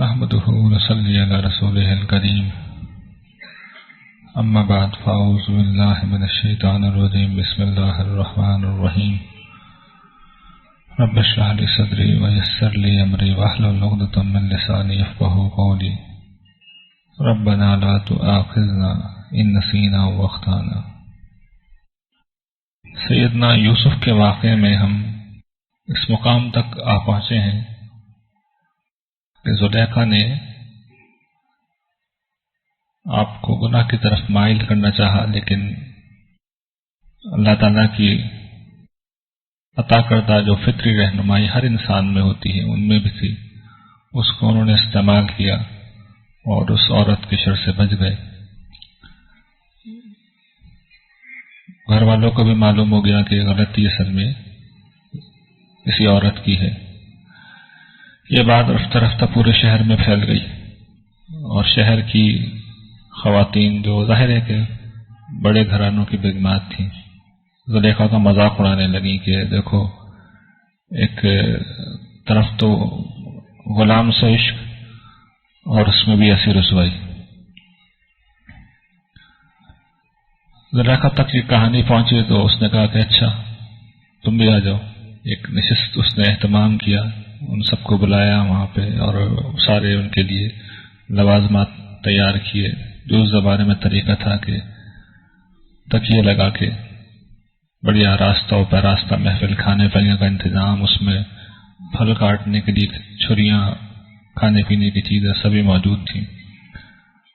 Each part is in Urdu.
نحمده ونصلي على رسوله الكريم اما بعد فاعوذ بالله من الشيطان الرجيم بسم الله الرحمن الرحيم رب اشرح لي صدري ويسر لي امري واحلل عقدة من لساني يفقهوا قولي ربنا لا تؤاخذنا ان نسينا واخطانا۔ سیدنا یوسف کے واقعے میں ہم اس مقام تک آ پہنچے ہیں کہ زلیخا نے آپ کو گناہ کی طرف مائل کرنا چاہا، لیکن اللہ تعالیٰ کی عطا کردہ جو فطری رہنمائی ہر انسان میں ہوتی ہے ان میں بھی تھی، اس کو انہوں نے استعمال کیا اور اس عورت کے شر سے بچ گئے۔ گھر والوں کو بھی معلوم ہو گیا کہ غلطی اصل میں کسی عورت کی ہے۔ یہ بات رفتہ رفتہ پورے شہر میں پھیل گئی اور شہر کی خواتین جو ظاہر ہے کہ بڑے گھرانوں کی بیگمات تھیں، زلیخا کا مذاق اڑانے لگیں کہ دیکھو ایک طرف تو غلام سے عشق اور اس میں بھی ایسی رسوائی۔ زلیخا تک یہ کہانی پہنچی تو اس نے کہا کہ اچھا تم بھی آ جاؤ۔ ایک نشست اس نے اہتمام کیا، ان سب کو بلایا وہاں پہ اور سارے ان کے لیے لوازمات تیار کیے۔ جو اس زمانے میں طریقہ تھا کہ تکیے لگا کے بڑی آراستہ و پیراستہ محفل، کھانے پینے کا انتظام، اس میں پھل کاٹنے کے لیے چھریاں، کھانے پینے کی چیزیں سبھی موجود تھیں۔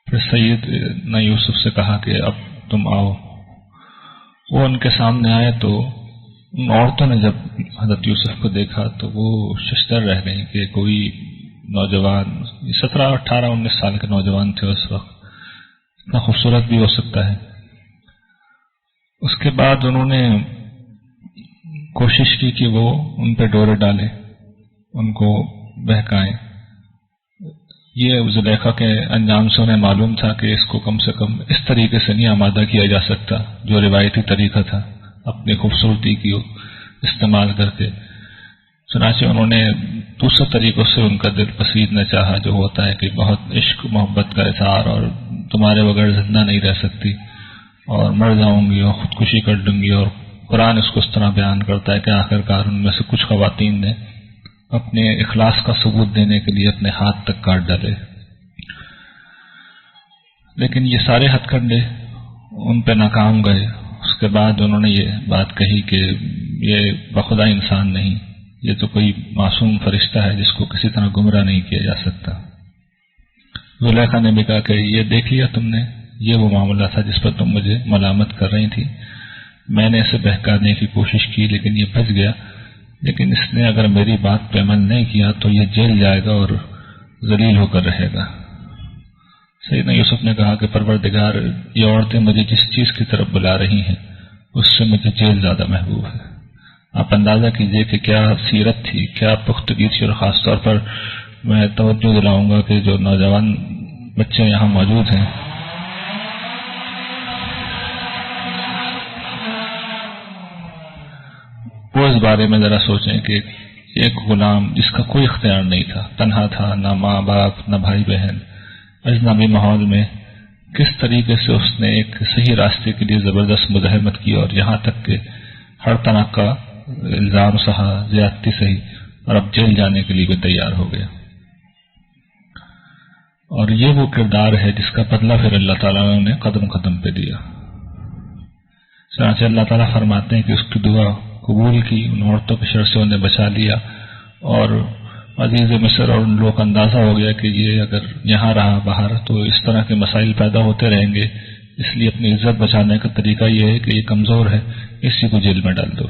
پھر سید نے یوسف سے کہا کہ اب تم آؤ۔ وہ ان کے سامنے آئے تو ان عورتوں نے جب حضرت یوسف کو دیکھا تو وہ ششدر رہ گئیں کہ کوئی نوجوان 17، 18، 19 سال کے نوجوان تھے اس وقت، اتنا خوبصورت بھی ہو سکتا ہے۔ اس کے بعد انہوں نے کوشش کی کہ وہ ان پہ ڈورے ڈالیں، ان کو بہکائیں۔ یہ زلیخا کے انجام سے انہیں معلوم تھا کہ اس کو کم سے کم اس طریقے سے نہیں آمادہ کیا جا سکتا جو روایتی طریقہ تھا، اپنی خوبصورتی کی استعمال کر کے۔ چنانچہ انہوں نے دوسرے طریقوں سے ان کا دل پسیدنا چاہا، جو ہوتا ہے کہ بہت عشق محبت کا اظہار، اور تمہارے بغیر زندہ نہیں رہ سکتی اور مر جاؤں گی اور خودکشی کر لوں گی۔ اور قرآن اس کو اس طرح بیان کرتا ہے کہ آخر کار ان میں سے کچھ خواتین نے اپنے اخلاص کا ثبوت دینے کے لیے اپنے ہاتھ تک کاٹ ڈالے۔ لیکن یہ سارے ہتھ کنڈے ان پہ ناکام گئے۔ اس کے بعد انہوں نے یہ بات کہی کہ یہ بخدا انسان نہیں، یہ تو کوئی معصوم فرشتہ ہے جس کو کسی طرح گمراہ نہیں کیا جا سکتا۔ زلیخا نے بھی کہا کہ یہ دیکھ لیا تم نے، یہ وہ معاملہ تھا جس پر تم مجھے ملامت کر رہی تھی، میں نے اسے بہکانے کی کوشش کی لیکن یہ بچ گیا، لیکن اس نے اگر میری بات پہ عمل نہیں کیا تو یہ جیل جائے گا اور ذلیل ہو کر رہے گا۔ سیدنا یوسف نے کہا کہ پروردگار، یہ عورتیں مجھے جس چیز کی طرف بلا رہی ہیں اس سے مجھے جیل زیادہ محبوب ہے۔ آپ اندازہ کیجئے کہ کیا سیرت تھی، کیا پختگی تھی، اور خاص طور پر میں توجہ دلاؤں گا کہ جو نوجوان بچے یہاں موجود ہیں، وہ اس بارے میں ذرا سوچیں کہ ایک غلام جس کا کوئی اختیار نہیں تھا، تنہا تھا، نہ ماں باپ نہ بھائی بہن، اجنبی ماحول میں کس طریقے سے اس نے ایک صحیح راستے کے لیے زبردست مزاحمت کی، اور یہاں تک کہ ہر طرح کا الزام سہا، زیادتی سہی، اور اب جیل جانے کے لیے بھی تیار ہو گیا۔ اور یہ وہ کردار ہے جس کا بدلہ پھر اللہ تعالیٰ نے انہیں قدم قدم پہ دیا۔ چنانچہ اللہ تعالیٰ فرماتے ہیں کہ اس کی دعا قبول کی، ان عورتوں کے شر سے انہیں بچا لیا، اور عزیز مصر اور ان لوگوں کا اندازہ ہو گیا کہ یہ اگر یہاں رہا باہر تو اس طرح کے مسائل پیدا ہوتے رہیں گے، اس لیے اپنی عزت بچانے کا طریقہ یہ ہے کہ یہ کمزور ہے، اسی کو جیل میں ڈال دو۔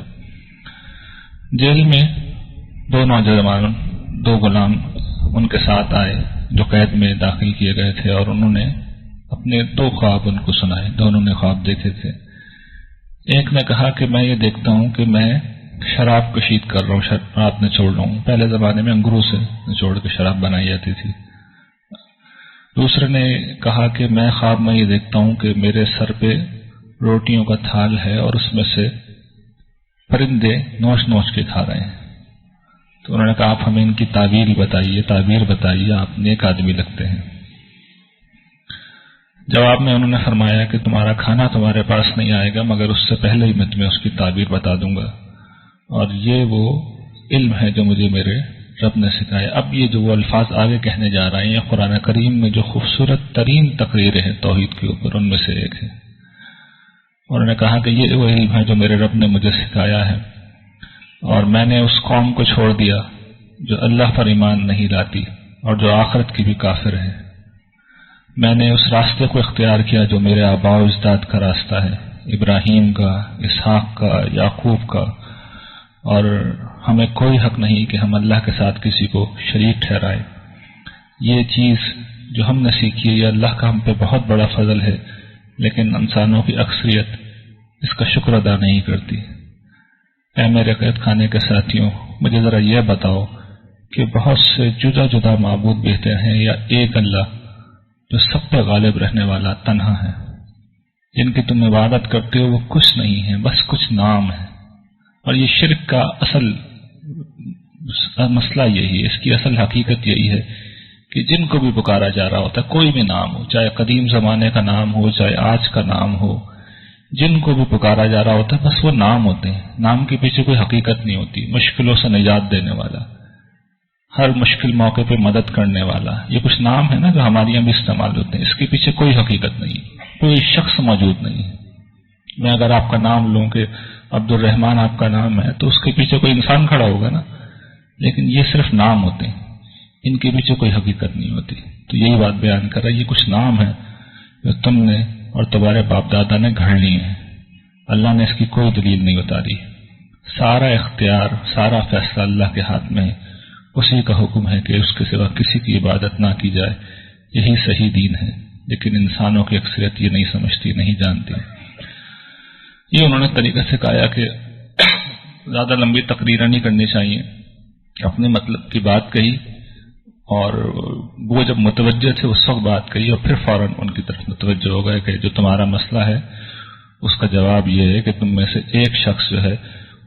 جیل میں دو نوجوان، دو غلام ان کے ساتھ آئے جو قید میں داخل کیے گئے تھے، اور انہوں نے اپنے دو خواب ان کو سنائے۔ دونوں نے خواب دیکھے تھے۔ ایک نے کہا کہ میں یہ دیکھتا ہوں کہ میں شراب کشید کر رہا ہوں، شراب نچوڑ رہا ہوں۔ پہلے زمانے میں انگوروں سے نچوڑ کے شراب بنائی جاتی تھی۔ دوسرے نے کہا کہ میں خواب میں یہ دیکھتا ہوں کہ میرے سر پہ روٹیوں کا تھال ہے اور اس میں سے پرندے نوچ نوچ کے کھا رہے ہیں۔ تو انہوں نے کہا آپ ہمیں ان کی تعبیر بتائیے، آپ نیک آدمی لگتے ہیں۔ جواب میں انہوں نے فرمایا کہ تمہارا کھانا تمہارے پاس نہیں آئے گا مگر اس سے پہلے ہی میں تمہیں اس کی تعبیر بتا دوں گا، اور یہ وہ علم ہے جو مجھے میرے رب نے سکھایا۔ اب یہ جو وہ الفاظ آگے کہنے جا رہے ہیں یہ قرآن کریم میں جو خوبصورت ترین تقریریں ہیں توحید کے اوپر، ان میں سے ایک ہے۔ انہوں نے کہا کہ یہ وہ علم ہے جو میرے رب نے مجھے سکھایا ہے، اور میں نے اس قوم کو چھوڑ دیا جو اللہ پر ایمان نہیں لاتی اور جو آخرت کی بھی کافر ہے۔ میں نے اس راستے کو اختیار کیا جو میرے آباء و اجداد کا راستہ ہے، ابراہیم کا، اسحاق کا، یعقوب کا، اور ہمیں کوئی حق نہیں کہ ہم اللہ کے ساتھ کسی کو شریک ٹھہرائیں۔ یہ چیز جو ہم نے سیکھی ہے یہ اللہ کا ہم پہ بہت بڑا فضل ہے، لیکن انسانوں کی اکثریت اس کا شکر ادا نہیں کرتی۔ اے میرے قید خانے کے ساتھیوں، مجھے ذرا یہ بتاؤ کہ بہت سے جدا جدا معبود بہتر ہیں یا ایک اللہ جو سب پہ غالب رہنے والا تنہا ہے، جن کی تم عبادت کرتے ہو وہ کچھ نہیں ہے، بس کچھ نام ہے۔ اور یہ شرک کا اصل مسئلہ یہی ہے، اس کی اصل حقیقت یہی ہے کہ جن کو بھی پکارا جا رہا ہوتا ہے، کوئی بھی نام ہو، چاہے قدیم زمانے کا نام ہو چاہے آج کا نام ہو، جن کو بھی پکارا جا رہا ہوتا ہے بس وہ نام ہوتے ہیں، نام کے پیچھے کوئی حقیقت نہیں ہوتی۔ مشکلوں سے نجات دینے والا، ہر مشکل موقع پہ مدد کرنے والا، یہ کچھ نام ہے نا جو ہمارے یہاں بھی استعمال ہوتے ہیں، اس کے پیچھے کوئی حقیقت نہیں، کوئی شخص موجود نہیں ہے۔ میں اگر آپ کا نام لوں کہ عبد الرحمن آپ کا نام ہے تو اس کے پیچھے کوئی انسان کھڑا ہوگا نا، لیکن یہ صرف نام ہوتے ہیں، ان کے پیچھے کوئی حقیقت نہیں ہوتی۔ تو یہی بات بیان کر رہا ہے، یہ کچھ نام ہے جو تم نے اور تمہارے باپ دادا نے گھڑ لی ہیں، اللہ نے اس کی کوئی دلیل نہیں اتاری۔ سارا اختیار، سارا فیصلہ اللہ کے ہاتھ میں ہے، اسی کا حکم ہے کہ اس کے سوا کسی کی عبادت نہ کی جائے، یہی صحیح دین ہے، لیکن انسانوں کی اکثریت یہ نہیں سمجھتی، نہیں جانتی۔ یہ انہوں نے طریقہ سے کہا کہ زیادہ لمبی تقریر نہیں کرنی چاہیے، اپنے مطلب کی بات کہی، اور وہ جب متوجہ تھے اس وقت بات کہی، اور پھر فوراً ان کی طرف متوجہ ہو گئے کہ جو تمہارا مسئلہ ہے اس کا جواب یہ ہے کہ تم میں سے ایک شخص جو ہے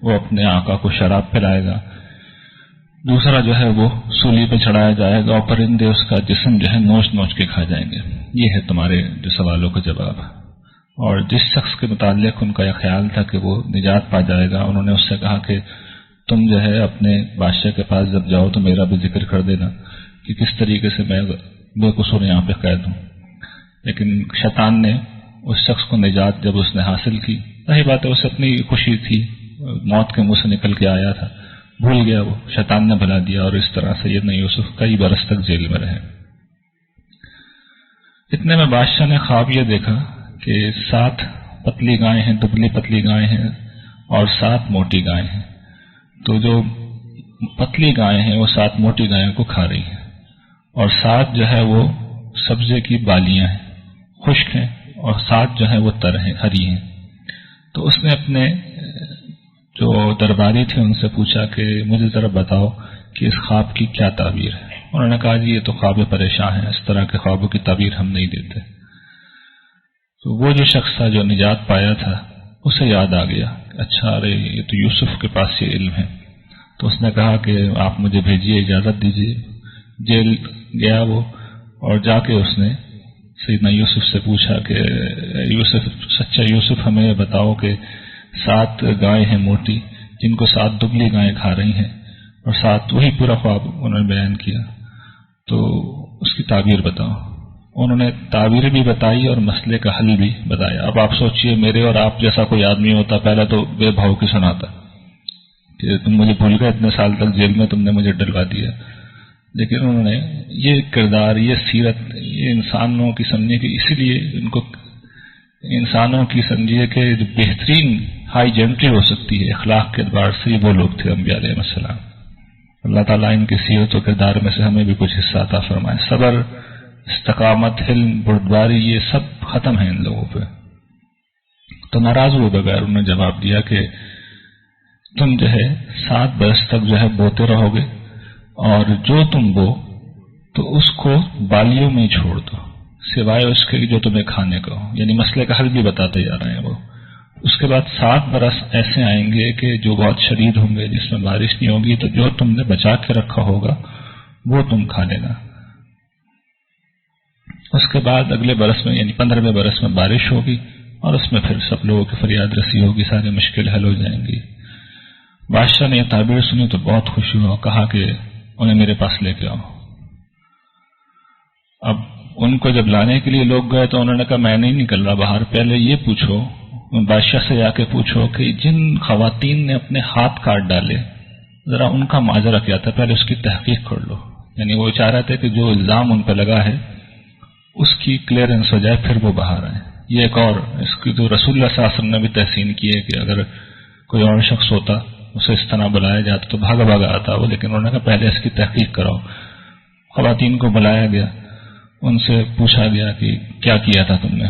وہ اپنے آقا کو شراب پلائے گا، دوسرا جو ہے وہ سولی پہ چڑھایا جائے گا، اور پرندے اس کا جسم جو ہے نوچ نوچ کے کھا جائیں گے۔ یہ ہے تمہارے جو سوالوں کا جواب۔ اور جس شخص کے متعلق ان کا یہ خیال تھا کہ وہ نجات پا جائے گا، انہوں نے اس سے کہا کہ تم جو ہے اپنے بادشاہ کے پاس جب جاؤ تو میرا بھی ذکر کر دینا کہ کس طریقے سے میں بے قصور یہاں پہ قید ہوں۔ لیکن شیطان نے اس شخص کو نجات جب اس نے حاصل کی، ظاہر بات ہے اسے اپنی خوشی تھی، موت کے منہ سے نکل کے آیا تھا، بھول گیا، وہ شیطان نے بھلا دیا، اور اس طرح سیدنا یوسف کئی برس تک جیل میں رہے۔ اتنے میں بادشاہ نے خواب یہ دیکھا کہ 7 پتلی گائیں ہیں، دبلی پتلی گائیں ہیں، اور 7 موٹی گائیں ہیں۔ تو جو پتلی گائیں ہیں وہ 7 موٹی گائیں کو کھا رہی ہیں، اور 7 جو ہے وہ سبزے کی بالیاں ہیں، خشک ہیں، اور 7 جو ہے وہ تر ہیں، ہری ہیں۔ تو اس نے اپنے جو درباری تھے ان سے پوچھا کہ مجھے ذرا بتاؤ کہ اس خواب کی کیا تعبیر ہے۔ انہوں نے کہا جی یہ تو خواب پریشان ہے، اس طرح کے خوابوں کی تعبیر ہم نہیں دیتے۔ تو وہ جو شخص تھا جو نجات پایا تھا اسے یاد آ گیا، اچھا ارے یہ تو یوسف کے پاس یہ علم ہے۔ تو اس نے کہا کہ آپ مجھے بھیجیے، اجازت دیجیے۔ جیل گیا وہ، اور جا کے اس نے سیدنا یوسف سے پوچھا کہ یوسف، سچا یوسف، ہمیں یہ بتاؤ کہ 7 گائیں ہیں موٹی جن کو 7 دبلی گائیں کھا رہی ہیں، اور 7 وہی پورا خواب انہوں نے بیان کیا، تو اس کی تعبیر بتاؤ۔ انہوں نے تعبیر بھی بتائی اور مسئلے کا حل بھی بتایا۔ اب آپ سوچئے میرے اور آپ جیسا کوئی آدمی ہوتا پہلے تو بے بھاؤ کی سناتا کہ تم مجھے بھول گئے، اتنے سال تک جیل میں تم نے مجھے ڈلوا دیا، لیکن انہوں نے یہ کردار، یہ سیرت، یہ انسانوں کی سمجھے کہ اسی لیے ان کو انسانوں کی سمجھیے کہ جو بہترین ہائی جنٹری ہو سکتی ہے اخلاق کے اعتبار سے، وہ لوگ تھے انبیاء علیہ السلام۔ اللہ تعالیٰ ان کی سیرت و کردار میں سے ہمیں بھی کچھ حصہ عطا فرمائے۔ صبر، استقامت، حلم، بردباری، یہ سب ختم ہیں ان لوگوں پہ۔ تو ناراض ہوئے بغیر انہوں نے جواب دیا کہ تم جو ہے 7 برس تک جو ہے بوتے رہو گے، اور جو تم بو تو اس کو بالیوں میں چھوڑ دو، سوائے اس کے جو تمہیں کھانے کا ہو۔ یعنی مسئلے کا حل بھی بتاتے جا رہے ہیں وہ۔ اس کے بعد 7 برس ایسے آئیں گے کہ جو بہت شدید ہوں گے، جس میں بارش نہیں ہوگی، تو جو تم نے بچا کے رکھا ہوگا وہ تم کھا لینا۔ اس کے بعد اگلے برس میں یعنی 15ویں برس میں بارش ہوگی، اور اس میں پھر سب لوگوں کی فریاد رسی ہوگی، ساری مشکل حل ہو جائیں گی۔ بادشاہ نے یہ تعبیر سنی تو بہت خوشی ہوا، کہا کہ انہیں میرے پاس لے کے آؤ۔ اب ان کو جب لانے کے لیے لوگ گئے تو انہوں نے کہا میں نہیں نکل رہا باہر، پہلے یہ پوچھو، بادشاہ سے جا کے پوچھو کہ جن خواتین نے اپنے ہاتھ کاٹ ڈالے ذرا ان کا ماجرا کیا تھا، پہلے اس کی تحقیق کر لو۔ یعنی وہ چاہ رہے تھے کہ جو الزام ان پہ لگا ہے اس کی کلیئرنس ہو جائے، پھر وہ باہر آئے۔ یہ ایک اور اس کی جو رسول اللہ صلی اللہ علیہ وسلم نے بھی تحسین کی ہے کہ اگر کوئی اور شخص ہوتا اسے اس طرح بلایا جاتا تو بھاگا بھاگا آتا وہ، لیکن انہوں نے کہا پہلے اس کی تحقیق کراؤ۔ خواتین کو بلایا گیا، ان سے پوچھا گیا کہ کیا کیا تھا تم نے۔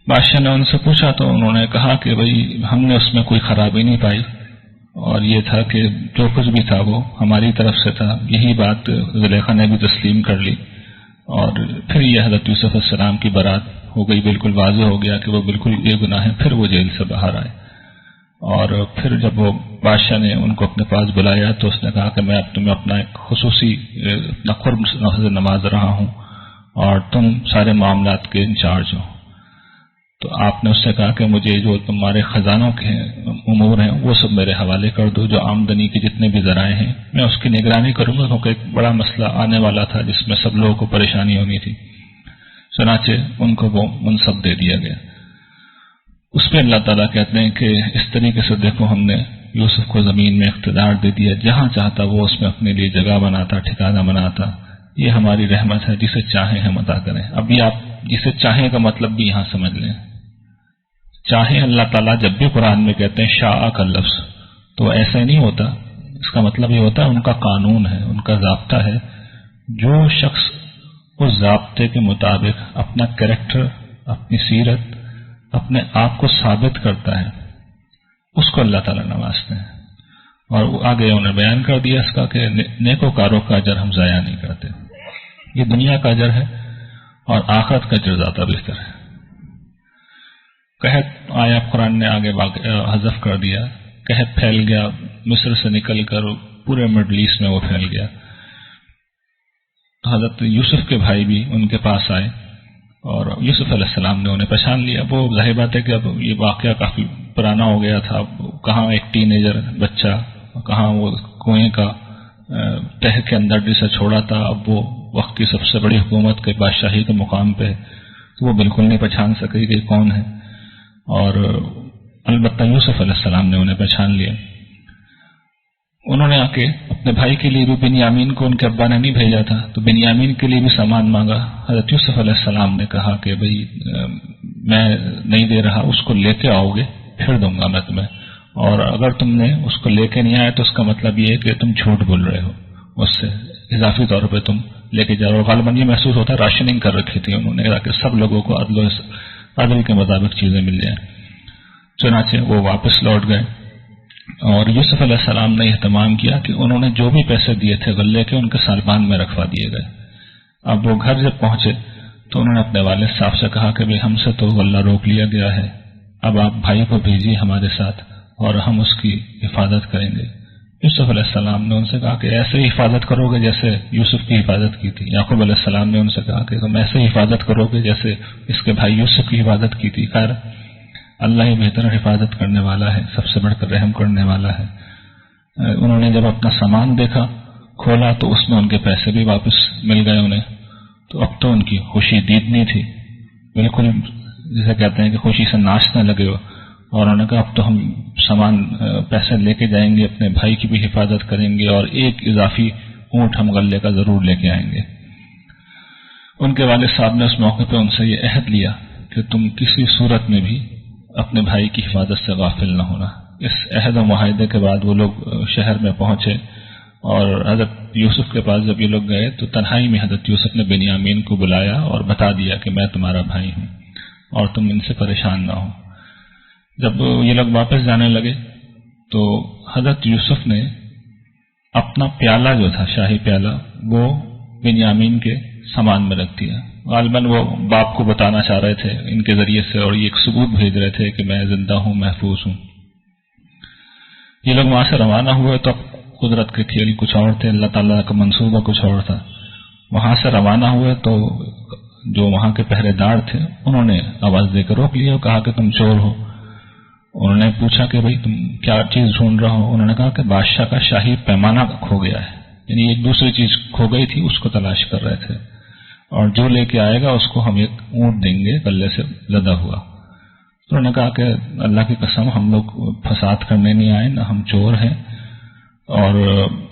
بادشاہ نے ان سے پوچھا تو انہوں نے کہا کہ بھئی ہم نے اس میں کوئی خرابی نہیں پائی، اور یہ تھا کہ جو کچھ بھی تھا وہ ہماری طرف سے تھا۔ یہی بات زلیخا نے بھی تسلیم کر لی، اور پھر یہ حضرت یوسف علیہ السلام کی برات ہو گئی، بالکل واضح ہو گیا کہ وہ بالکل یہ گناہ ہے۔ پھر وہ جیل سے باہر آئے، اور پھر جب وہ بادشاہ نے ان کو اپنے پاس بلایا تو اس نے کہا کہ میں اب تمہیں اپنا ایک خصوصی اپنا قرب نظر نماز رہا ہوں، اور تم سارے معاملات کے انچارج ہو۔ تو آپ نے اس سے کہا کہ مجھے جو تمہارے خزانوں کے امور ہیں وہ سب میرے حوالے کر دو، جو آمدنی کے جتنے بھی ذرائع ہیں میں اس کی نگرانی کروں گا، کیونکہ ایک بڑا مسئلہ آنے والا تھا جس میں سب لوگوں کو پریشانی ہونی تھی۔ چنانچہ ان کو وہ منصب دے دیا گیا۔ اس پہ اللہ تعالیٰ کہتے ہیں کہ اس طریقے سے دیکھو ہم نے یوسف کو زمین میں اقتدار دے دیا، جہاں چاہتا وہ اس میں اپنے لیے جگہ بناتا، ٹھکانہ بناتا۔ یہ ہماری رحمت ہے، جسے چاہیں ہم عطا کریں۔ اب یہ آپ جسے چاہیں کا مطلب بھی یہاں سمجھ لیں۔ چاہے اللہ تعالیٰ جب بھی قرآن میں کہتے ہیں شاء کا لفظ تو ایسا ہی نہیں ہوتا، اس کا مطلب یہ ہوتا ہے ان کا قانون ہے، ان کا ضابطہ ہے۔ جو شخص اس ضابطے کے مطابق اپنا کریکٹر، اپنی سیرت، اپنے آپ کو ثابت کرتا ہے اس کو اللہ تعالیٰ نوازتے ہیں۔ اور آگے انہوں نے بیان کر دیا اس کا کہ نیکوکاروں کا اجر ہم ضائع نہیں کرتے۔ یہ دنیا کا اجر ہے اور آخرت کا اجر زیادہ بہتر ہے۔ قحط آیا، قرآن نے آگے حذف کر دیا، قحط پھیل گیا، مصر سے نکل کر پورے مڈل ایسٹ میں وہ پھیل گیا۔ تو حضرت یوسف کے بھائی بھی ان کے پاس آئے اور یوسف علیہ السلام نے انہیں پہچان لیا۔ وہ ظاہر بات ہے کہ اب یہ واقعہ کافی پرانا ہو گیا تھا، کہاں ایک ٹین ایجر بچہ، کہاں وہ کنویں کا تہ کے اندر جسے چھوڑا تھا، اب وہ وقت کی سب سے بڑی حکومت کے بادشاہی کے مقام پہ، تو وہ بالکل نہیں پہچان سکے کہ کون ہے۔ اور البتہ یوسف علیہ السلام نے انہیں پہچان لیا۔ انہوں نے آ کے اپنے بھائی کے لیے بھی بنیامین کو ان کے ابا نے نہیں بھیجا تھا تو بنیامین کے لیے بھی سامان مانگا۔ حضرت یوسف علیہ السلام نے کہا کہ بھئی میں نہیں دے رہا، اس کو لے کے آؤ گے پھر دوں گا میں تمہیں، اور اگر تم نے اس کو لے کے نہیں آئے تو اس کا مطلب یہ ہے کہ تم جھوٹ بول رہے ہو، اس سے اضافی طور پہ تم لے کے جا رہے ہو۔ غالباً یہ محسوس ہوتا ہے راشننگ کر رکھی تھی انہوں نے تاکہ سب لوگوں کو عدل کے مطابق چیزیں مل جائیں۔ چنانچہ وہ واپس لوٹ گئے اور یوسف علیہ السلام نے اہتمام کیا کہ انہوں نے جو بھی پیسے دیے تھے غلے کے ان کے سالبان میں رکھوا دیے گئے۔ اب وہ گھر جب پہنچے تو انہوں نے اپنے والد صاحب سے کہا کہ ہم سے تو غلہ روک لیا گیا ہے، اب آپ بھائی کو بھیجیے ہمارے ساتھ اور ہم اس کی حفاظت کریں گے۔ یوسف علیہ السلام نے ان سے کہا کہ ایسے ہی حفاظت کرو گے جیسے یوسف کی حفاظت کی تھی۔ یعقوب علیہ السلام نے ان سے کہا کہ تم ایسے ہی حفاظت کرو گے جیسے اس کے بھائی یوسف کی حفاظت کی تھی۔ خیر اللہ ہی بہتر حفاظت کرنے والا ہے، سب سے بڑھ کر رحم کرنے والا ہے۔ انہوں نے جب اپنا سامان دیکھا کھولا تو اس میں ان کے پیسے بھی واپس مل گئے انہیں، تو اب تو ان کی خوشی دیدنی تھی، بالکل جسے کہتے ہیں کہ خوشی سے ناچنے لگے ہو۔ اور انہوں نے کہا اب تو ہم سامان پیسے لے کے جائیں گے، اپنے بھائی کی بھی حفاظت کریں گے اور ایک اضافی اونٹ ہم غلے کا ضرور لے کے آئیں گے۔ ان کے والد صاحب نے اس موقع پہ ان سے یہ عہد لیا کہ تم کسی صورت میں بھی اپنے بھائی کی حفاظت سے غافل نہ ہونا۔ اس عہد و معاہدے کے بعد وہ لوگ شہر میں پہنچے اور حضرت یوسف کے پاس جب یہ لوگ گئے تو تنہائی میں حضرت یوسف نے بنیامین کو بلایا اور بتا دیا کہ میں تمہارا بھائی ہوں اور تم ان سے پریشان نہ ہو۔ جب یہ لوگ واپس جانے لگے تو حضرت یوسف نے اپنا پیالہ جو تھا، شاہی پیالہ، وہ بنیامین کے سامان میں رکھ دیا. غالباً وہ باپ کو بتانا چاہ رہے تھے ان کے ذریعے سے، اور یہ ایک ثبوت بھیج رہے تھے کہ میں زندہ ہوں، محفوظ ہوں. یہ لوگ وہاں سے روانہ ہوئے تو قدرت کے کھیل کچھ اور تھے، اللہ تعالیٰ کا منصوبہ کچھ اور تھا. وہاں سے روانہ ہوئے تو جو وہاں کے پہرے دار تھے انہوں نے آواز دے کر روک لیا اور کہا کہ تم چور ہو. انہوں نے پوچھا کہ بھئی تم کیا چیز ڈھونڈ رہا ہو؟ انہوں نے کہا کہ بادشاہ کا شاہی پیمانہ کھو گیا ہے. یعنی ایک دوسری چیز کھو گئی تھی، اس کو تلاش کر رہے تھے، اور جو لے کے آئے گا اس کو ہم ایک اونٹ دیں گے گلے سے لدا ہوا. انہوں نے کہا کہ اللہ کی قسم ہم لوگ فساد کرنے نہیں آئے، نہ ہم چور ہیں، اور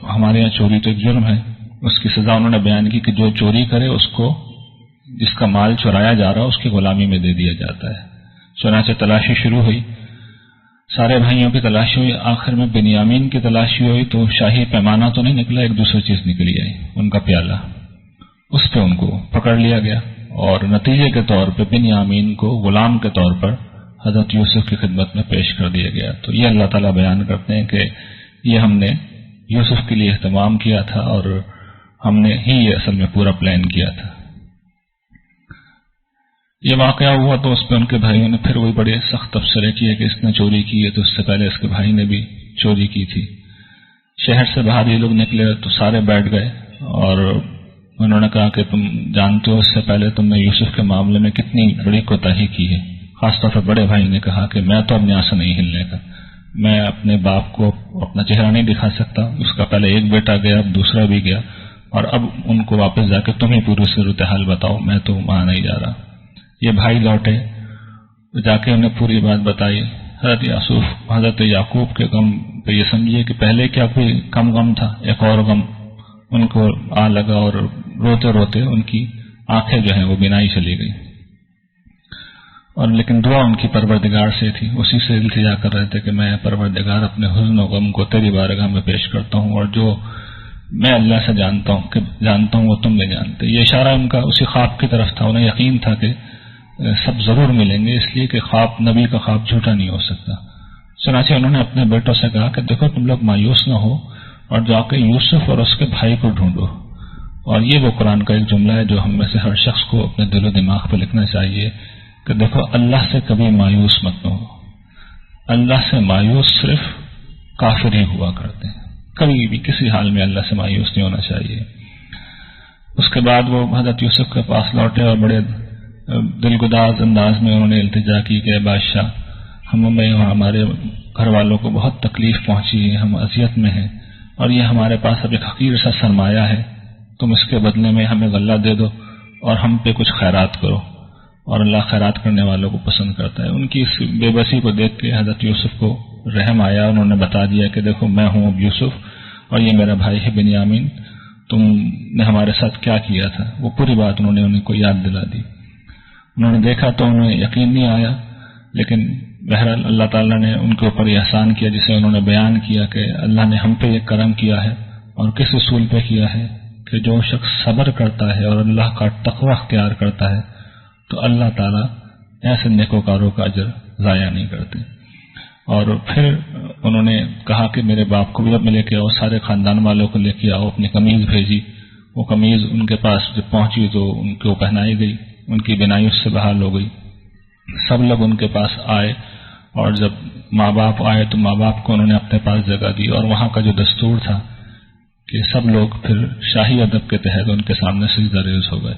ہمارے یہاں چوری تو ایک جرم ہے. اس کی سزا انہوں نے بیان کی کہ جو چوری کرے اس کو جس کا مال چرایا جا رہا اس کی غلامی میں دے دیا جاتا ہے. چنانچہ تلاشی شروع ہوئی، سارے بھائیوں کی تلاشی ہوئی. آخر میں بنیامین کی تلاشی ہوئی تو شاہی پیمانہ تو نہیں نکلا، ایک دوسری چیز نکلی آئی، ان کا پیالہ. اس پہ ان کو پکڑ لیا گیا، اور نتیجے کے طور پہ بنیامین کو غلام کے طور پر حضرت یوسف کی خدمت میں پیش کر دیا گیا. تو یہ اللہ تعالیٰ بیان کرتے ہیں کہ یہ ہم نے یوسف کے لیے اہتمام کیا تھا، اور ہم نے ہی یہ اصل میں پورا پلان کیا تھا. یہ واقعہ ہوا تو اس پہ ان کے بھائیوں نے پھر وہی بڑے سخت تبصرے کیے کہ اس نے چوری کی ہے تو اس سے پہلے اس کے بھائی نے بھی چوری کی تھی. شہر سے باہر یہ لوگ نکلے تو سارے بیٹھ گئے، اور انہوں نے کہا کہ تم جانتے ہو اس سے پہلے تم نے یوسف کے معاملے میں کتنی بڑی کوتاہی کی ہے. خاص طور پر بڑے بھائی نے کہا کہ میں تو اب یہاں سے نہیں ہلنے کا، میں اپنے باپ کو اپنا چہرہ نہیں دکھا سکتا. اس کا پہلے ایک بیٹا گیا، اب دوسرا بھی گیا، اور اب ان کو واپس جا کے تم ہی پوری صورتحال بتاؤ، میں تو وہاں نہیں جا رہا. یہ بھائی لوٹے، جا کے انہیں پوری بات بتائی. حضرت یعقوب کے غم پہ یہ سمجھیے کہ پہلے کیا کوئی کم غم تھا، ایک اور غم ان کو آ لگا، اور روتے روتے ان کی آنکھیں جو ہیں وہ بینائی چلی گئی. اور لیکن دعا ان کی پروردگار سے تھی، اسی سے التجا کر رہے تھے کہ میں پروردگار اپنے حزن و غم کو تیری بارگاہ میں پیش کرتا ہوں، اور جو میں اللہ سے جانتا ہوں وہ تم نہیں جانتے. یہ اشارہ ان کا اسی خواب کی طرف تھا. انہیں یقین تھا کہ سب ضرور ملیں گے، اس لیے کہ خواب نبی کا خواب جھوٹا نہیں ہو سکتا. چنانچہ انہوں نے اپنے بیٹوں سے کہا کہ دیکھو تم لوگ مایوس نہ ہو، اور جا کے یوسف اور اس کے بھائی کو ڈھونڈو. اور یہ وہ قرآن کا ایک جملہ ہے جو ہم میں سے ہر شخص کو اپنے دل و دماغ پہ لکھنا چاہیے کہ دیکھو اللہ سے کبھی مایوس مت ہو. اللہ سے مایوس صرف کافر ہی ہوا کرتے ہیں، کبھی بھی کسی حال میں اللہ سے مایوس نہیں ہونا چاہیے. اس کے بعد وہ حضرت یوسف کے پاس لوٹے اور بڑے دلگداز انداز میں انہوں نے التجا کی کہ بادشاہ ہمیں اور ہمارے گھر والوں کو بہت تکلیف پہنچی ہے، ہم اذیت میں ہیں، اور یہ ہمارے پاس اب ایک حقیر سا سرمایہ ہے، تم اس کے بدلے میں ہمیں غلہ دے دو اور ہم پہ کچھ خیرات کرو. اور اللہ خیرات کرنے والوں کو پسند کرتا ہے. ان کی اس بے بسی کو دیکھ کے حضرت یوسف کو رحم آیا. انہوں نے بتا دیا کہ دیکھو میں ہوں اب یوسف، اور یہ میرا بھائی ہے بنیامین، تم نے ہمارے ساتھ کیا کیا تھا. وہ پوری بات انہوں نے کو یاد دلا دی. انہوں نے دیکھا تو انہیں یقین نہیں آیا، لیکن بہرحال اللہ تعالیٰ نے ان کے اوپر یہ احسان کیا جسے انہوں نے بیان کیا کہ اللہ نے ہم پہ یہ کرم کیا ہے، اور کس اصول پہ کیا ہے کہ جو شخص صبر کرتا ہے اور اللہ کا تقوی اختیار کرتا ہے تو اللہ تعالیٰ ایسے نیکوکاروں کا اجر ضائع نہیں کرتے. اور پھر انہوں نے کہا کہ میرے باپ کو بھی اب لے کے آؤ، سارے خاندان والوں کو لے کے آؤ. اپنی قمیض بھیجی، وہ قمیض ان کے پاس جب پہنچی تو ان کو پہنائی گئی، ان کی بینائی اس سے بحال ہو گئی. سب لوگ ان کے پاس آئے، اور جب ماں باپ آئے تو ماں باپ کو انہوں نے اپنے پاس جگہ دی. اور وہاں کا جو دستور تھا کہ سب لوگ پھر شاہی ادب کے تحت ان کے سامنے سجدہ ریز ہو گئے.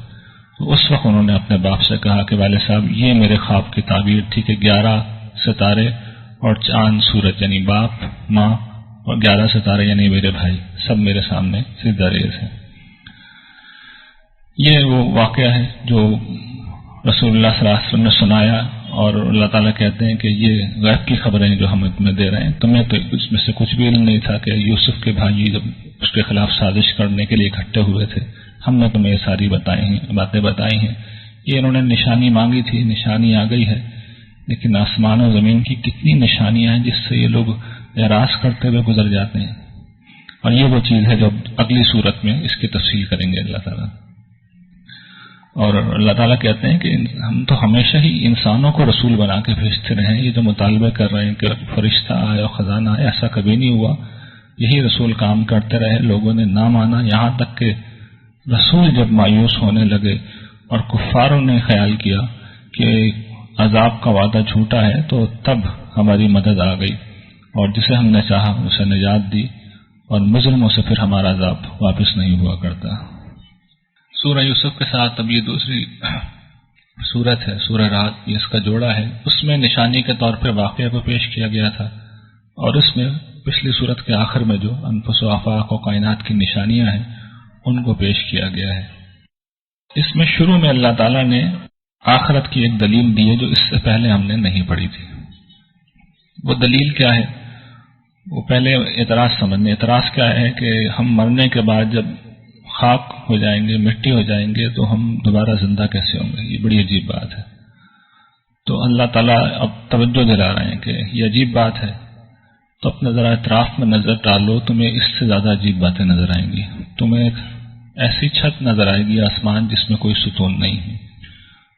تو اس وقت انہوں نے اپنے باپ سے کہا کہ والد صاحب یہ میرے خواب کی تعبیر تھی کہ 11 ستارے اور چاند سورج یعنی باپ ماں، اور 11 ستارے یعنی میرے بھائی، سب میرے سامنے سجدہ ریز ہیں. یہ وہ واقعہ ہے جو رسول اللہ صلی اللہ علیہ وسلم نے سنایا، اور اللہ تعالیٰ کہتے ہیں کہ یہ غیب کی خبریں جو ہم تمہیں دے رہے ہیں، تمہیں تو اس میں سے کچھ بھی علم نہیں تھا کہ یوسف کے بھائی جب اس کے خلاف سازش کرنے کے لیے اکٹھے ہوئے تھے، ہم نے تمہیں یہ ساری باتیں بتائی ہیں. یہ انہوں نے نشانی مانگی تھی، نشانی آ گئی ہے، لیکن آسمان و زمین کی کتنی نشانیاں ہیں جس سے یہ لوگ اعراض کرتے ہوئے گزر جاتے ہیں. اور یہ وہ چیز ہے جو اگلی صورت میں اس کی تفصیل کریں گے اللہ تعالیٰ. اور اللہ تعالیٰ کہتے ہیں کہ ہم تو ہمیشہ ہی انسانوں کو رسول بنا کے بھیجتے رہے ہیں. یہ جو مطالبے کر رہے ہیں کہ فرشتہ آئے اور خزانہ آئے، ایسا کبھی نہیں ہوا. یہی رسول کام کرتے رہے، لوگوں نے نہ مانا، یہاں تک کہ رسول جب مایوس ہونے لگے اور کفاروں نے خیال کیا کہ عذاب کا وعدہ جھوٹا ہے، تو تب ہماری مدد آ گئی اور جسے ہم نے چاہا اسے نجات دی، اور مجرموں سے پھر ہمارا عذاب واپس نہیں ہوا کرتا۔ سورہ یوسف کے ساتھ اب یہ دوسری سورت ہے، سورہ رعد، یہ اس کا جوڑا ہے۔ اس میں نشانی کے طور پر واقعہ کو پیش کیا گیا تھا، اور اس میں پچھلی سورت کے آخر میں جو انفس و آفاق و کائنات کی نشانیاں ہیں ان کو پیش کیا گیا ہے۔ اس میں شروع میں اللہ تعالیٰ نے آخرت کی ایک دلیل دی ہے جو اس سے پہلے ہم نے نہیں پڑھی تھی۔ وہ دلیل کیا ہے؟ وہ پہلے اعتراض سمجھنے۔ اعتراض کیا ہے کہ ہم مرنے کے بعد جب خاک ہو جائیں گے، مٹی ہو جائیں گے، تو ہم دوبارہ زندہ کیسے ہوں گے؟ یہ بڑی عجیب بات ہے۔ تو اللہ تعالیٰ اب توجہ دلا رہے ہیں کہ یہ عجیب بات ہے، تو اپنے ذرا اطراف میں نظر ڈالو، تمہیں اس سے زیادہ عجیب باتیں نظر آئیں گی۔ تمہیں ایک ایسی چھت نظر آئے گی، آسمان جس میں کوئی ستون نہیں ہے۔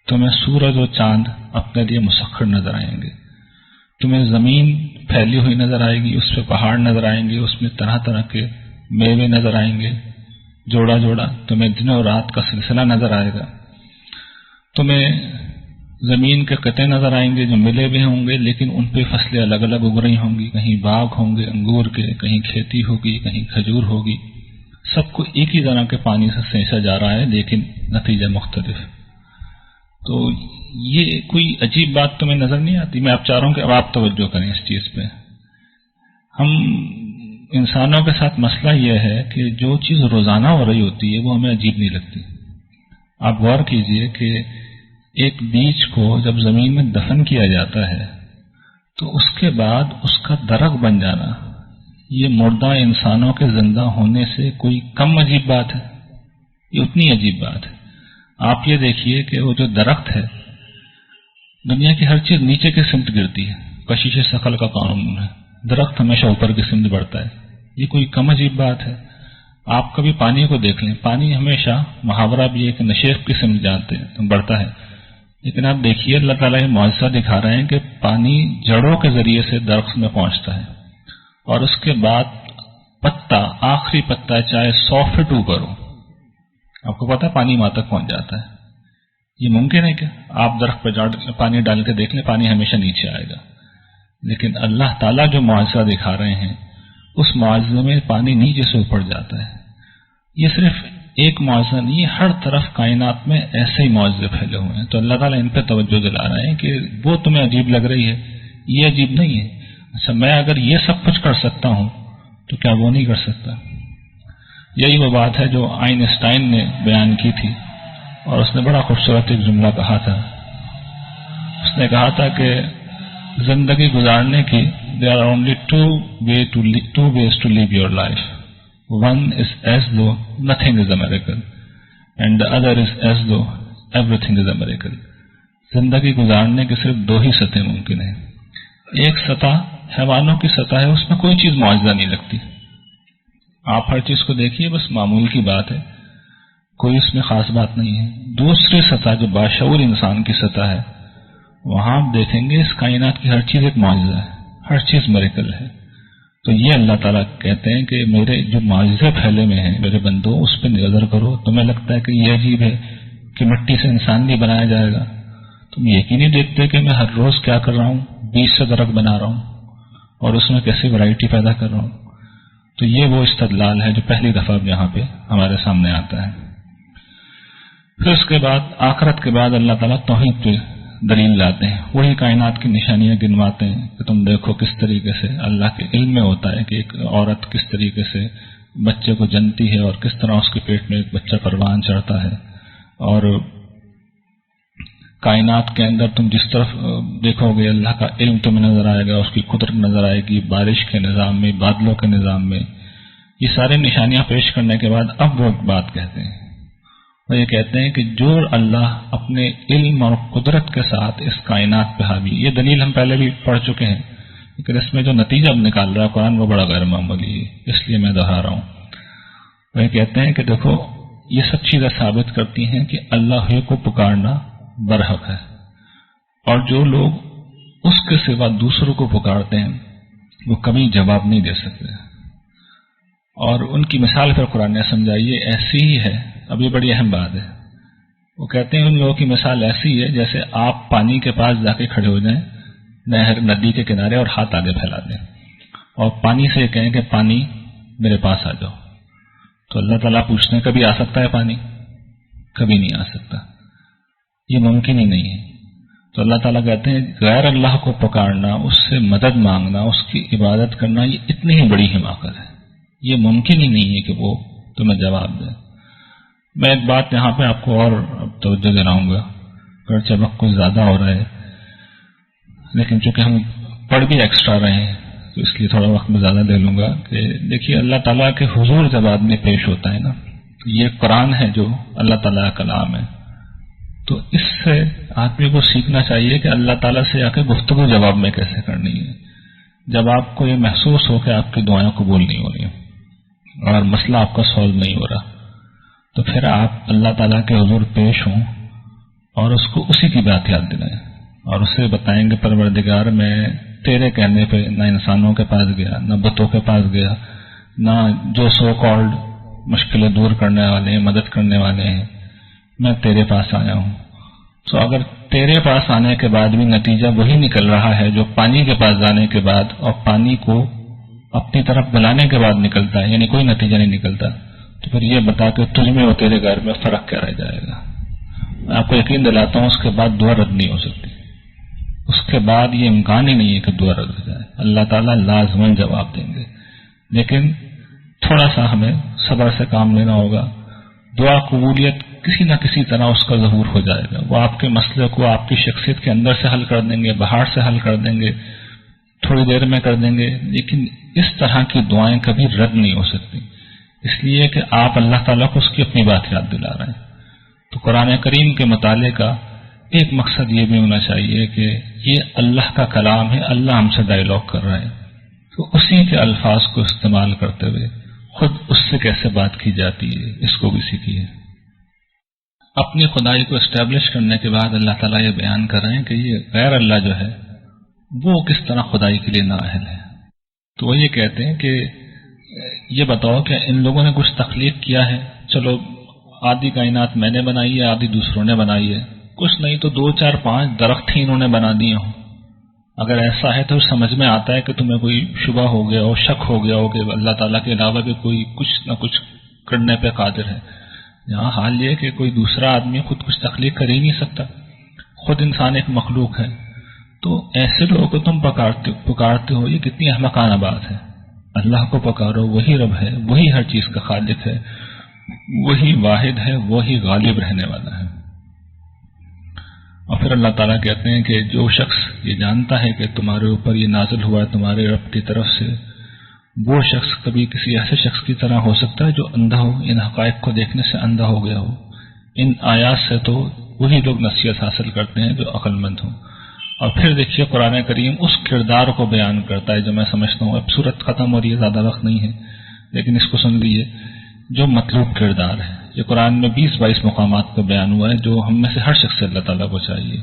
تمہیں سورج و چاند اپنے لیے مسخر نظر آئیں گے۔ تمہیں زمین پھیلی ہوئی نظر آئے گی، اس پہ پہاڑ نظر آئیں گے، اس میں طرح طرح کے میوے نظر آئیں گے، جوڑا جوڑا۔ تمہیں دن و رات کا سلسلہ نظر آئے گا۔ تمہیں زمین کے قطعے نظر آئیں گے جو ملے ہوئے ہوں گے، لیکن ان پہ فصلیں الگ الگ اگ رہی ہوں گی، کہیں باغ ہوں گے انگور کے، کہیں کھیتی ہوگی، کہیں کھجور ہوگی۔ سب کو ایک ہی طرح کے پانی سے سینچا جا رہا ہے، لیکن نتیجہ مختلف۔ تو یہ کوئی عجیب بات تمہیں نظر نہیں آتی؟ میں آپ چاہ رہا ہوں کہ اب آپ توجہ کریں اس چیز پہ۔ ہم انسانوں کے ساتھ مسئلہ یہ ہے کہ جو چیز روزانہ ہو رہی ہوتی ہے وہ ہمیں عجیب نہیں لگتی۔ آپ غور کیجئے کہ ایک بیج کو جب زمین میں دفن کیا جاتا ہے تو اس کے بعد اس کا درخت بن جانا، یہ مردہ انسانوں کے زندہ ہونے سے کوئی کم عجیب بات ہے؟ یہ اتنی عجیب بات ہے۔ آپ یہ دیکھیے کہ وہ جو درخت ہے، دنیا کی ہر چیز نیچے کی سمت گرتی ہے، کشش ثقل کا قانون ہے، درخت ہمیشہ اوپر کی سمت بڑھتا ہے۔ یہ کوئی کم عجیب بات ہے؟ آپ کبھی پانی کو دیکھ لیں، پانی ہمیشہ، محاورہ بھی ہے کہ نشیب کی سمت جانتے ہیں بڑھتا ہے، لیکن آپ دیکھیے اللہ تعالیٰ یہ معجزہ دکھا رہے ہیں کہ پانی جڑوں کے ذریعے سے درخت میں پہنچتا ہے، اور اس کے بعد پتا، آخری پتا چاہے 100 فٹ اوپر ہو، آپ کو پتا ہے پانی وہاں تک پہنچ جاتا ہے۔ یہ ممکن ہے کہ آپ درخت پہ پانی ڈال کے دیکھ لیں، پانی ہمیشہ نیچے آئے گا، لیکن اللہ تعالیٰ جو معجزہ دکھا رہے ہیں اس معجزے میں پانی نیچے سے اوپر جاتا ہے۔ یہ صرف ایک معجزہ نہیں، ہر طرف کائنات میں ایسے ہی معجزے پھیلے ہوئے ہیں۔ تو اللہ تعالیٰ ان پہ توجہ دلا رہے ہیں کہ وہ تمہیں عجیب لگ رہی ہے، یہ عجیب نہیں ہے۔ اچھا، میں اگر یہ سب کچھ کر سکتا ہوں تو کیا وہ نہیں کر سکتا؟ یہی وہ بات ہے جو آئنسٹائن نے بیان کی تھی، اور اس نے بڑا خوبصورت ایک جملہ کہا تھا۔ اس نے کہا تھا کہ زندگی گزارنے کی there are only two ways to live your life. One is as though nothing is a miracle, and the other is as though everything is a miracle. زندگی گزارنے کے صرف دو ہی سطح ممکن ہیں۔ ایک سطح حیوانوں کی سطح ہے، اس میں کوئی چیز معجزہ نہیں لگتی، آپ ہر چیز کو دیکھیے بس معمول کی بات ہے، کوئی اس میں خاص بات نہیں ہے۔ دوسری سطح جو باشعور انسان کی سطح ہے، وہاں آپ دیکھیں گے اس کائنات کی ہر چیز ایک معجزہ ہے، ہر چیز میریکل ہے۔ تو یہ اللہ تعالیٰ کہتے ہیں کہ میرے جو معجزے پھیلے میں ہیں میرے بندو، اس پہ نظر کرو۔ تمہیں لگتا ہے کہ یہ عجیب ہے کہ مٹی سے انسان نہیں بنایا جائے گا، تم یقین نہیں دیکھتے کہ میں ہر روز کیا کر رہا ہوں، بیج سے درخت بنا رہا ہوں اور اس میں کیسی ورائٹی پیدا کر رہا ہوں۔ تو یہ وہ استدلال ہے جو پہلی دفعہ یہاں پہ ہمارے سامنے آتا ہے۔ پھر اس کے بعد آخرت کے بعد اللہ تعالیٰ توحید پہ دلیل لاتے ہیں، وہی کائنات کی نشانیاں گنواتے ہیں کہ تم دیکھو کس طریقے سے اللہ کے علم میں ہوتا ہے کہ ایک عورت کس طریقے سے بچے کو جنتی ہے اور کس طرح اس کے پیٹ میں ایک بچہ پروان چڑھتا ہے، اور کائنات کے اندر تم جس طرف دیکھو گے اللہ کا علم تمہیں نظر آئے گا، اس کی قدرت نظر آئے گی، بارش کے نظام میں، بادلوں کے نظام میں۔ یہ سارے نشانیاں پیش کرنے کے بعد اب وہ ایک بات کہتے ہیں، وہ یہ کہتے ہیں کہ جو اللہ اپنے علم اور قدرت کے ساتھ اس کائنات پہ حاوی، یہ دلیل ہم پہلے بھی پڑھ چکے ہیں، لیکن اس میں جو نتیجہ اب نکال رہا ہے قرآن وہ بڑا غیر معمولی ہے، اس لیے میں دہرا رہا ہوں۔ وہ یہ کہتے ہیں کہ دیکھو یہ سب چیزیں ثابت کرتی ہیں کہ اللہ ہی کو پکارنا برحق ہے، اور جو لوگ اس کے سوا دوسروں کو پکارتے ہیں وہ کبھی جواب نہیں دے سکتے، اور ان کی مثال پھر قرآن نے سمجھائی ہے ایسی ہی ہے۔ اب یہ بڑی اہم بات ہے. وہ کہتے ہیں ان لوگوں کی مثال ایسی ہے جیسے آپ پانی کے پاس جا کے کھڑے ہو جائیں نہر ندی کے کنارے اور ہاتھ آگے پھیلا دیں اور پانی سے کہیں کہ پانی میرے پاس آ جاؤ. تو اللہ تعالیٰ پوچھنے کبھی آ سکتا ہے پانی؟ کبھی نہیں آ سکتا، یہ ممکن ہی نہیں ہے. تو اللہ تعالیٰ کہتے ہیں غیر اللہ کو پکارنا، اس سے مدد مانگنا، اس کی عبادت کرنا، یہ اتنی ہی بڑی حماقت ہے، یہ ممکن ہی نہیں ہے کہ وہ تمہیں جواب دے. میں ایک بات یہاں پہ آپ کو اور توجہ دلاؤں گا، اگرچہ وقت کچھ زیادہ ہو رہا ہے لیکن چونکہ ہم پڑھ بھی ایکسٹرا رہے ہیں تو اس لیے تھوڑا وقت میں زیادہ لے لوں گا. کہ دیکھیے اللہ تعالیٰ کے حضور جب آدمی پیش ہوتا ہے نا، یہ قرآن ہے جو اللہ تعالیٰ کا کلام ہے، تو اس سے آدمی کو سیکھنا چاہیے کہ اللہ تعالیٰ سے آ کے گفتگو جواب میں کیسے کرنی ہے. جب آپ کو یہ محسوس ہو کہ آپ کی دعائیں قبول نہیں ہو رہی اور مسئلہ آپ کا سالو نہیں ہو رہا، تو پھر آپ اللہ تعالیٰ کے حضور پیش ہوں اور اس کو اسی کی بات یاد دلائیں اور اسے بتائیں گے پروردگار میں تیرے کہنے پہ نہ انسانوں کے پاس گیا، نہ بتوں کے پاس گیا، نہ جو سو کالڈ مشکلیں دور کرنے والے ہیں، مدد کرنے والے ہیں، میں تیرے پاس آیا ہوں. تو اگر تیرے پاس آنے کے بعد بھی نتیجہ وہی نکل رہا ہے جو پانی کے پاس جانے کے بعد اور پانی کو اپنی طرف بلانے کے بعد نکلتا ہے، یعنی کوئی نتیجہ نہیں نکلتا، تو پھر یہ بتا کہ تجھ میں اور تیرے گھر میں فرق کیا رہ جائے گا. میں آپ کو یقین دلاتا ہوں اس کے بعد دعا رد نہیں ہو سکتی، اس کے بعد یہ امکان ہی نہیں ہے کہ دعا رد ہو جائے. اللہ تعالیٰ لازماً جواب دیں گے، لیکن تھوڑا سا ہمیں صبر سے کام لینا ہوگا. دعا قبولیت کسی نہ کسی طرح اس کا ظہور ہو جائے گا. وہ آپ کے مسئلے کو آپ کی شخصیت کے اندر سے حل کر دیں گے، باہر سے حل کر دیں گے، تھوڑی دیر میں کر دیں گے، لیکن اس طرح کی دعائیں کبھی رد نہیں ہو سکتی، اس لیے کہ آپ اللہ تعالیٰ کو اس کی اپنی بات یاد دلا رہے ہیں. تو قرآن کریم کے مطالعے کا ایک مقصد یہ بھی ہونا چاہیے کہ یہ اللہ کا کلام ہے، اللہ ہم سے ڈائیلاگ کر رہا ہے، تو اسی کے الفاظ کو استعمال کرتے ہوئے خود اس سے کیسے بات کی جاتی ہے اس کو بھی سیکھیے. اپنی خدائی کو اسٹیبلش کرنے کے بعد اللہ تعالیٰ یہ بیان کر رہے ہیں کہ یہ غیر اللہ جو ہے وہ کس طرح خدائی کے لیے نااہل ہے. تو وہ یہ کہتے ہیں کہ یہ بتاؤ کہ ان لوگوں نے کچھ تخلیق کیا ہے، چلو آدھی کائنات میں نے بنائی ہے، آدھی دوسروں نے بنائی ہے، کچھ نہیں تو 2 4 5 درخت ہی انہوں نے بنا دیے ہوں. اگر ایسا ہے تو سمجھ میں آتا ہے کہ تمہیں کوئی شبہ ہو گیا ہو، شک ہو گیا ہو کہ اللہ تعالیٰ کے علاوہ بھی کوئی کچھ نہ کچھ کرنے پہ قادر ہے. یہاں حال یہ کہ کوئی دوسرا آدمی خود کچھ تخلیق کر ہی نہیں سکتا، خود انسان ایک مخلوق ہے. تو ایسے لوگوں کو تم پکارتے ہو، یہ کتنی احمقانہ بات ہے. اللہ کو پکارو، وہی رب ہے، وہی ہر چیز کا خالق ہے، وہی واحد ہے، وہی غالب رہنے والا ہے. اور پھر اللہ تعالیٰ کہتے ہیں کہ جو شخص یہ جانتا ہے کہ تمہارے اوپر یہ نازل ہوا ہے تمہارے رب کی طرف سے، وہ شخص کبھی کسی ایسے شخص کی طرح ہو سکتا ہے جو اندھا ہو، ان حقائق کو دیکھنے سے اندھا ہو گیا ہو. ان آیات سے تو وہی لوگ نصیحت حاصل کرتے ہیں جو عقل مند ہوں. اور پھر دیکھیے قرآن کریم اس کردار کو بیان کرتا ہے جو میں سمجھتا ہوں، اب صورت ختم ہو رہی ہے، زیادہ وقت نہیں ہے لیکن اس کو سن لیجیے، جو مطلوب کردار ہے. یہ قرآن میں 20-22 مقامات پہ بیان ہوا ہے جو ہم میں سے ہر شخص سے اللہ تعالیٰ کو چاہیے.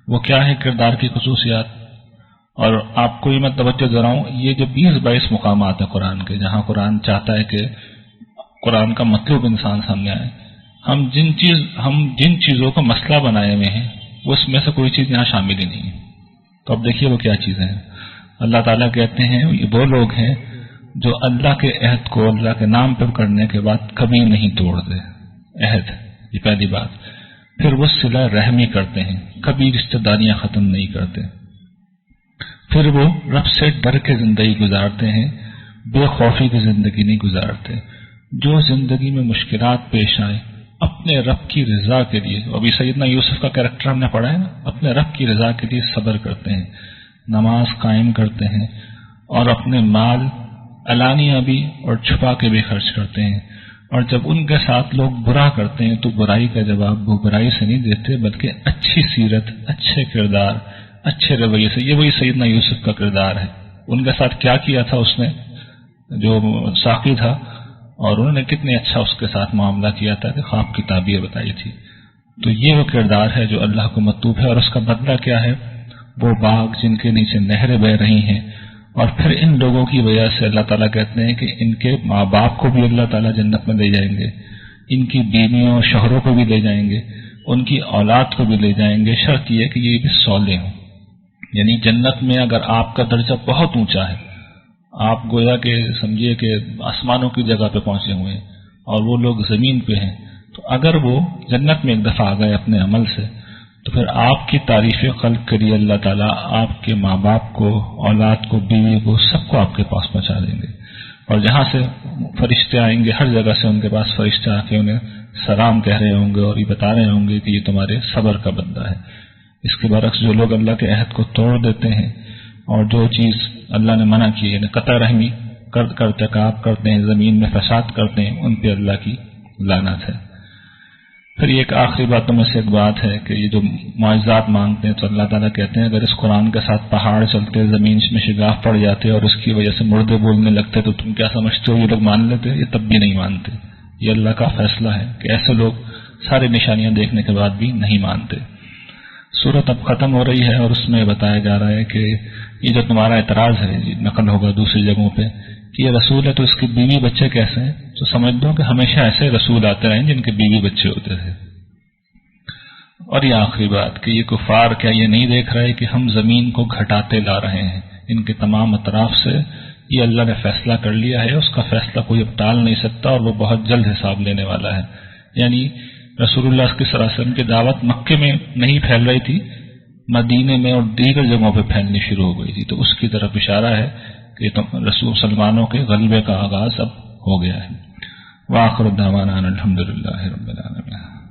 وہ کیا ہے کردار کی خصوصیات؟ اور آپ کو یہ میں توجہ دلاؤں، یہ جو 20-22 مقامات ہیں قرآن کے جہاں قرآن چاہتا ہے کہ قرآن کا مطلوب انسان سامنے آئے، ہم جن چیزوں کو مسئلہ بنائے ہوئے ہیں اس میں سے کوئی چیز یہاں شامل ہی نہیں ہے. تو اب دیکھیے وہ کیا چیزیں ہیں. اللہ تعالیٰ کہتے ہیں یہ وہ لوگ ہیں جو اللہ کے عہد کو اللہ کے نام پر کرنے کے بعد کبھی نہیں توڑتے. عہد، یہ پہلی بات. پھر وہ صلہ رحمی کرتے ہیں، کبھی رشتہ داریاں ختم نہیں کرتے. پھر وہ رب سے ڈر کے زندگی گزارتے ہیں، بے خوفی کی زندگی نہیں گزارتے. جو زندگی میں مشکلات پیش آئے اپنے رب کی رضا کے لیے، ابھی سیدنا یوسف کا کریکٹر ہم نے پڑھا ہے نا، اپنے رب کی رضا کے لیے صبر کرتے ہیں، نماز قائم کرتے ہیں اور اپنے مال علانیہ بھی اور چھپا کے بھی خرچ کرتے ہیں. اور جب ان کے ساتھ لوگ برا کرتے ہیں تو برائی کا جواب وہ برائی سے نہیں دیتے بلکہ اچھی سیرت، اچھے کردار، اچھے رویے سے. یہ وہی سیدنا یوسف کا کردار ہے. ان کے ساتھ کیا کیا تھا اس نے، جو ساقی تھا، اور انہوں نے کتنے اچھا اس کے ساتھ معاملہ کیا تھا کہ خواب کی تعبیر بتائی تھی. تو یہ وہ کردار ہے جو اللہ کو مطلوب ہے. اور اس کا بدلہ کیا ہے؟ وہ باغ جن کے نیچے نہریں بہ رہی ہیں. اور پھر ان لوگوں کی وجہ سے اللہ تعالیٰ کہتے ہیں کہ ان کے ماں باپ کو بھی اللہ تعالیٰ جنت میں لے جائیں گے. ان کی بیویوں اور شوہروں کو بھی لے جائیں گے، ان کی اولاد کو بھی لے جائیں گے، شرط یہ کہ یہ بھی صالح ہوں۔ یعنی جنت میں اگر آپ کا درجہ بہت اونچا ہے، آپ گویا کہ سمجھیے کہ آسمانوں کی جگہ پہ پہنچے ہوئے ہیں اور وہ لوگ زمین پہ ہیں، تو اگر وہ جنت میں ایک دفعہ آ گئے اپنے عمل سے، تو پھر آپ کی تعریف خلق کے لیے اللہ تعالیٰ آپ کے ماں باپ کو، اولاد کو، بیوی کو، سب کو آپ کے پاس پہنچا دیں گے، اور جہاں سے فرشتے آئیں گے ہر جگہ سے ان کے پاس فرشتے آ کے انہیں سلام کہہ رہے ہوں گے اور یہ بتا رہے ہوں گے کہ یہ تمہارے صبر کا بندہ ہے۔ اس کے برعکس جو لوگ اللہ کے عہد کو توڑ دیتے ہیں اور جو چیز اللہ نے منع کی یعنی قطع رحمی کا ارتکاب کرتے ہیں، زمین میں فساد کرتے ہیں، ان پہ اللہ کی لعنت ہے۔ پھر یہ ایک آخری باتوں میں سے ایک بات ہے کہ یہ جو معجزات مانگتے ہیں تو اللہ تعالیٰ کہتے ہیں اگر اس قرآن کے ساتھ پہاڑ چلتے، زمین میں شگاف پڑ جاتے اور اس کی وجہ سے مردے بولنے لگتے تو تم کیا سمجھتے ہو یہ لوگ مان لیتے؟ یہ تب بھی نہیں مانتے۔ یہ اللہ کا فیصلہ ہے کہ ایسے لوگ ساری نشانیاں دیکھنے کے بعد بھی نہیں مانتے۔ سورت اب ختم ہو رہی ہے اور اس میں بتایا جا رہا ہے کہ یہ جو تمہارا اعتراض ہے یہ نقل ہوگا دوسری جگہوں پہ کہ یہ رسول ہے تو اس کی بیوی بچے کیسے ہیں، تو سمجھ دو کہ ہمیشہ ایسے رسول آتے رہے جن کے بیوی بچے ہوتے تھے۔ اور یہ آخری بات کہ یہ کفار کیا یہ نہیں دیکھ رہے کہ ہم زمین کو گھٹاتے لا رہے ہیں، ان کے تمام اطراف سے یہ اللہ نے فیصلہ کر لیا ہے، اس کا فیصلہ کوئی اب ٹال نہیں سکتا اور وہ بہت جلد حساب لینے والا ہے۔ یعنی رسول اللہ صلی اللہ علیہ وسلم کی دعوت مکے میں نہیں پھیل رہی تھی، مدینے میں اور دیگر جگہوں پہ پھیلنی شروع ہو گئی تھی، تو اس کی طرف اشارہ ہے کہ رسول مسلمانوں کے غلبے کا آغاز اب ہو گیا ہے۔ وآخر دعوانا الحمدللہ رب العالمین۔